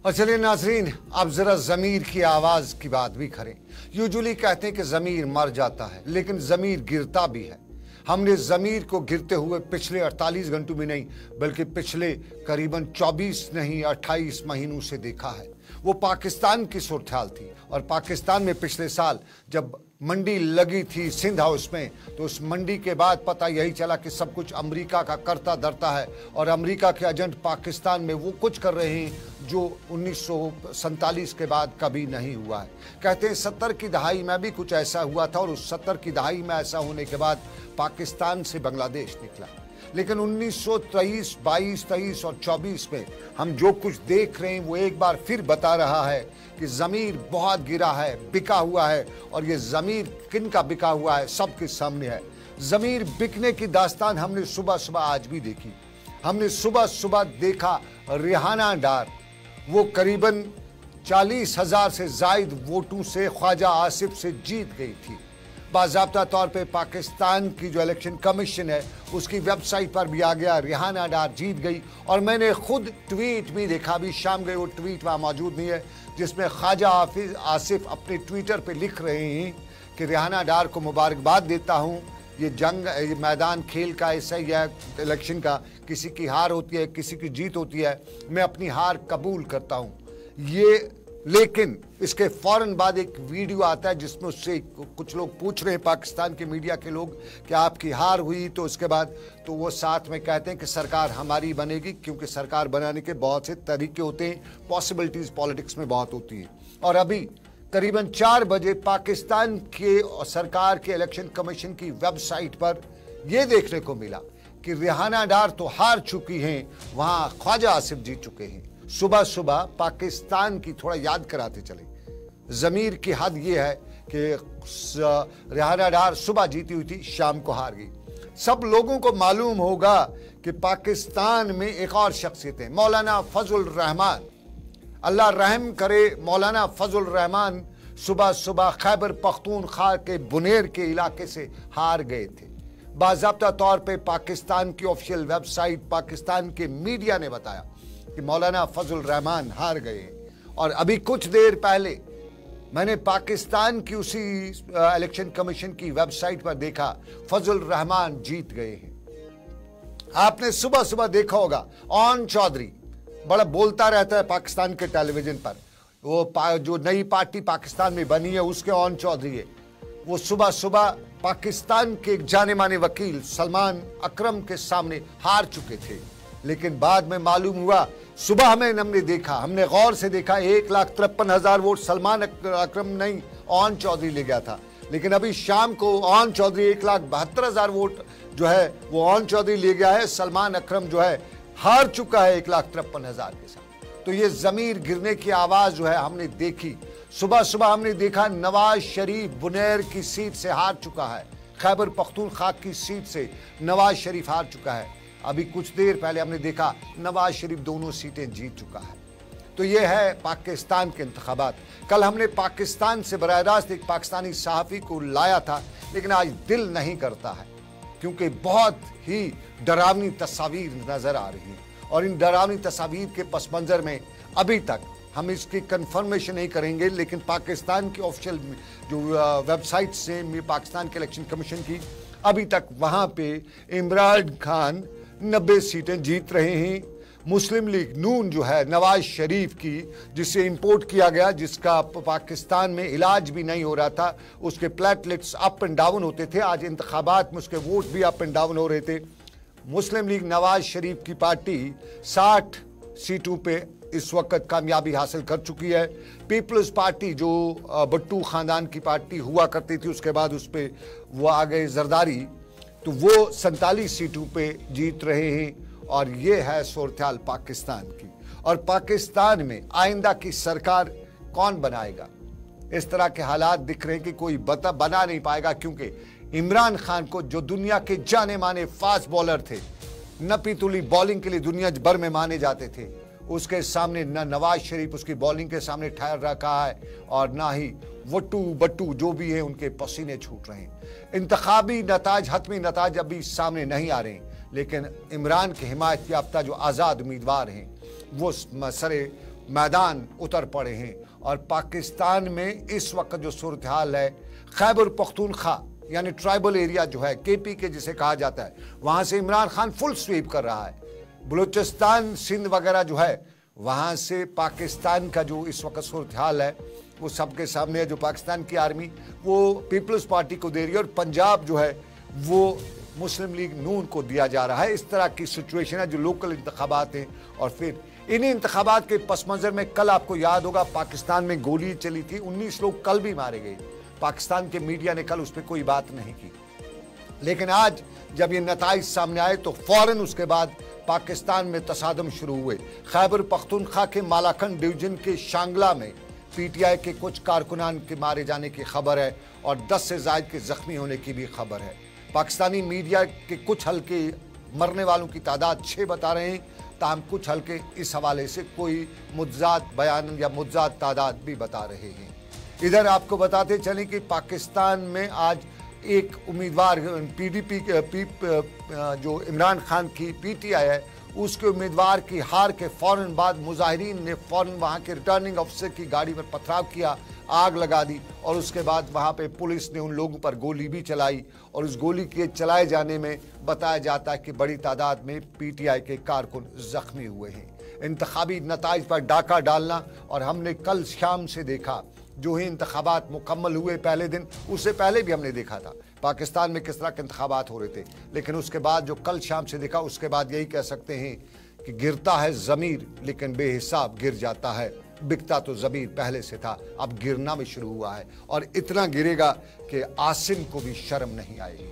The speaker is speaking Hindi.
और चलिए नाजरीन, अब जरा ज़मीर की आवाज़ की बात भी करें। यूजुअली कहते हैं कि ज़मीर मर जाता है, लेकिन ज़मीर गिरता भी है। हमने ज़मीर को गिरते हुए पिछले 48 घंटों में नहीं बल्कि पिछले करीबन 24 नहीं 28 महीनों से देखा है। वो पाकिस्तान की सूरत-ए-हाल थी और पाकिस्तान में पिछले साल जब मंडी लगी थी सिंध हाउस में, तो उस मंडी के बाद पता यही चला कि सब कुछ अमेरिका का करता धरता है और अमेरिका के एजेंट पाकिस्तान में वो कुछ कर रहे हैं जो 1947 के बाद कभी नहीं हुआ है। कहते हैं 70 की दहाई में भी कुछ ऐसा हुआ था और उस 70 की दहाई में ऐसा होने के बाद पाकिस्तान से बांग्लादेश निकला। लेकिन 1923, 22, 23 और 24 में हम जो कुछ देख रहे हैं वो एक बार फिर बता रहा है कि ज़मीर बहुत गिरा है, बिका हुआ है। और ये ज़मीर किन का बिका हुआ है सबके सामने है। ज़मीर बिकने की दास्तान हमने सुबह सुबह आज भी देखी। हमने सुबह सुबह देखा रिहाना डार, वो करीबन 40,000 से जायद वोटों से ख्वाजा आसिफ से जीत गई थी। बाज़ाब्ता तौर पे पाकिस्तान की जो इलेक्शन कमीशन है उसकी वेबसाइट पर भी आ गया रिहाना डार जीत गई। और मैंने खुद ट्वीट भी देखा, अभी शाम गए वो ट्वीट वहाँ मौजूद नहीं है, जिसमें ख्वाजा आसिफ अपने ट्विटर पे लिख रहे हैं कि रिहाना डार को मुबारकबाद देता हूँ। ये जंग, ये मैदान खेल का ऐसा ही है, इलेक्शन का, किसी की हार होती है किसी की जीत होती है, मैं अपनी हार कबूल करता हूँ। ये लेकिन इसके फौरन बाद एक वीडियो आता है जिसमें उससे कुछ लोग पूछ रहे हैं, पाकिस्तान के मीडिया के लोग, कि आपकी हार हुई तो उसके बाद तो वो साथ में कहते हैं कि सरकार हमारी बनेगी, क्योंकि सरकार बनाने के बहुत से तरीके होते हैं, पॉसिबिलिटीज पॉलिटिक्स में बहुत होती हैं। और अभी करीबन 4 बजे पाकिस्तान के सरकार के इलेक्शन कमीशन की वेबसाइट पर यह देखने को मिला कि रिहाना डार तो हार चुकी हैं, वहां ख्वाजा आसिफ जीत चुके हैं। सुबह सुबह पाकिस्तान की थोड़ा याद कराते चले। ज़मीर की हद ये है कि रिहाना डार सुबह जीती हुई थी, शाम को हार गई। सब लोगों को मालूम होगा कि पाकिस्तान में एक और शख्सियत है, मौलाना फजल रहमान, अल्लाह रहम करे। मौलाना फजल रहमान सुबह सुबह खैबर पख्तूनख्वा के बुनेर के इलाके से हार गए थे। बाज़ाब्ता तौर पे पाकिस्तान की ऑफिशियल वेबसाइट, पाकिस्तान के मीडिया ने बताया कि मौलाना फजल रहमान हार गए। और अभी कुछ देर पहले मैंने पाकिस्तान की उसी इलेक्शन कमीशन की वेबसाइट पर देखा फजल रहमान जीत गए हैं। आपने सुबह सुबह देखा होगा ऑन चौधरी बड़ा बोलता रहता है पाकिस्तान के टेलीविजन पर, वो जो नई पार्टी पाकिस्तान में बनी है उसके ऑन चौधरी है। वो सुबह सुबह पाकिस्तान के एक जाने माने वकील सलमान अकरम के सामने हार चुके थे। लेकिन बाद में मालूम हुआ, सुबह हमने देखा, हमने गौर से देखा, 1,53,000 वोट सलमान अकरम नहीं ऑन चौधरी ले गया था। लेकिन अभी शाम को ऑन चौधरी 1,72,000 वोट जो है वो ऑन चौधरी ले गया है। सलमान अकरम जो है हार चुका है 1,53,000 के साथ। तो ये ज़मीर गिरने की आवाज़ जो है हमने देखी। सुबह सुबह हमने देखा नवाज शरीफ बुनेर की सीट से हार चुका है, खैबर पख्तूनख्वा की सीट से नवाज शरीफ हार चुका है। अभी कुछ देर पहले हमने देखा नवाज शरीफ दोनों सीटें जीत चुका है। तो ये है पाकिस्तान के इंतखाबात। कल हमने पाकिस्तान से बराह रास्त एक पाकिस्तानी सहाफ़ी को लाया था, लेकिन आज दिल नहीं करता है क्योंकि बहुत ही डरावनी तस्वीर नज़र आ रही है। और इन डरावनी तस्वीर के पस मंज़र में अभी तक हम इसकी कंफर्मेशन नहीं करेंगे, लेकिन पाकिस्तान की ऑफिशियल जो वेबसाइट्स हैं पाकिस्तान के इलेक्शन कमीशन की, अभी तक वहाँ पे इमरान खान 90 सीटें जीत रहे हैं। मुस्लिम लीग नून जो है नवाज शरीफ की, जिसे इंपोर्ट किया गया, जिसका पाकिस्तान में इलाज भी नहीं हो रहा था, उसके प्लेटलेट्स अप एंड डाउन होते थे, आज इंतखाबात में उसके वोट भी अप एंड डाउन हो रहे थे। मुस्लिम लीग नवाज शरीफ की पार्टी 60 सीटों पे इस वक्त कामयाबी हासिल कर चुकी है। पीपल्स पार्टी जो भट्टू ख़ानदान की पार्टी हुआ करती थी, उसके बाद उस पर वो आ गए जरदारी, तो वो 47 सीटों पे जीत रहे हैं। और ये है सूरत-ए-हाल पाकिस्तान की। और पाकिस्तान में आइंदा की सरकार कौन बनाएगा, इस तरह के हालात दिख रहे हैं कि कोई बना नहीं पाएगा, क्योंकि इमरान खान को, जो दुनिया के जाने माने फास्ट बॉलर थे, नपीतुली बॉलिंग के लिए दुनिया भर में माने जाते थे, उसके सामने न नवाज शरीफ उसकी बॉलिंग के सामने ठहर रखा है और ना ही वट्टू बट्टू जो भी है उनके पसीने छूट रहे हैं। इंतखाबी नताज, हतमी नताज अभी सामने नहीं आ रहे हैं, लेकिन इमरान के हिमायत याफ्ता जो आज़ाद उम्मीदवार हैं वो सरे मैदान उतर पड़े हैं। और पाकिस्तान में इस वक्त जो सूरत हाल है, खैबर पख्तूनख्वा यानी ट्राइबल एरिया जो है, केपी के जिसे कहा जाता है, वहां से इमरान खान फुल स्वीप कर रहा है। बलूचिस्तान, सिंध वगैरह जो है, वहां से पाकिस्तान का जो इस वक्त सूरत हाल है वो सबके सामने है। जो पाकिस्तान की आर्मी वो पीपल्स पार्टी को दे रही है और पंजाब जो है वो मुस्लिम लीग नून को दिया जा रहा है। इस तरह की सिचुएशन है जो लोकल इंतखाबात हैं। और फिर इन्हीं इंतखाबात के पस मंजर में कल आपको याद होगा पाकिस्तान में गोली चली थी, 19 लोग कल भी मारे गए। पाकिस्तान के मीडिया ने कल उस पर कोई बात नहीं की, लेकिन आज जब ये नताइज सामने आए तो फौरन उसके बाद पाकिस्तान में तसादम शुरू हुए। खैबर पख्तूनख्वा के मालाकंड डिवीजन के शांगला में पीटीआई के कुछ कारकुनान के मारे जाने की खबर है और 10 से ज़ायद के जख्मी होने की भी खबर है। पाकिस्तानी मीडिया के कुछ हल्के मरने वालों की तादाद 6 बता रहे हैं, ताहम कुछ हल्के इस हवाले से कोई मुज्जात बयान या मुज्जात तादाद भी बता रहे हैं। इधर आपको बताते चलें कि पाकिस्तान में आज एक उम्मीदवार पीडीपी जो इमरान खान की पीटीआई है उसके उम्मीदवार की हार के फ़ौरन बाद मुजाहिरीन ने फ़ौरन वहाँ के रिटर्निंग अफसर की गाड़ी पर पथराव किया, आग लगा दी और उसके बाद वहाँ पे पुलिस ने उन लोगों पर गोली भी चलाई। और उस गोली के चलाए जाने में बताया जाता है कि बड़ी तादाद में पीटीआई के कारकुन ज़ख्मी हुए हैं। इंतखाबी नताइज पर डाका डालना, और हमने कल शाम से देखा जो ही इंतखाबात मुकम्मल हुए पहले दिन, उससे पहले भी हमने देखा था पाकिस्तान में किस तरह के इंतखाबात हो रहे थे, लेकिन उसके बाद जो कल शाम से देखा उसके बाद यही कह सकते हैं कि गिरता है ज़मीर लेकिन बेहिसाब गिर जाता है। बिकता तो ज़मीर पहले से था, अब गिरना भी शुरू हुआ है और इतना गिरेगा कि आसिम को भी शर्म नहीं आएगी।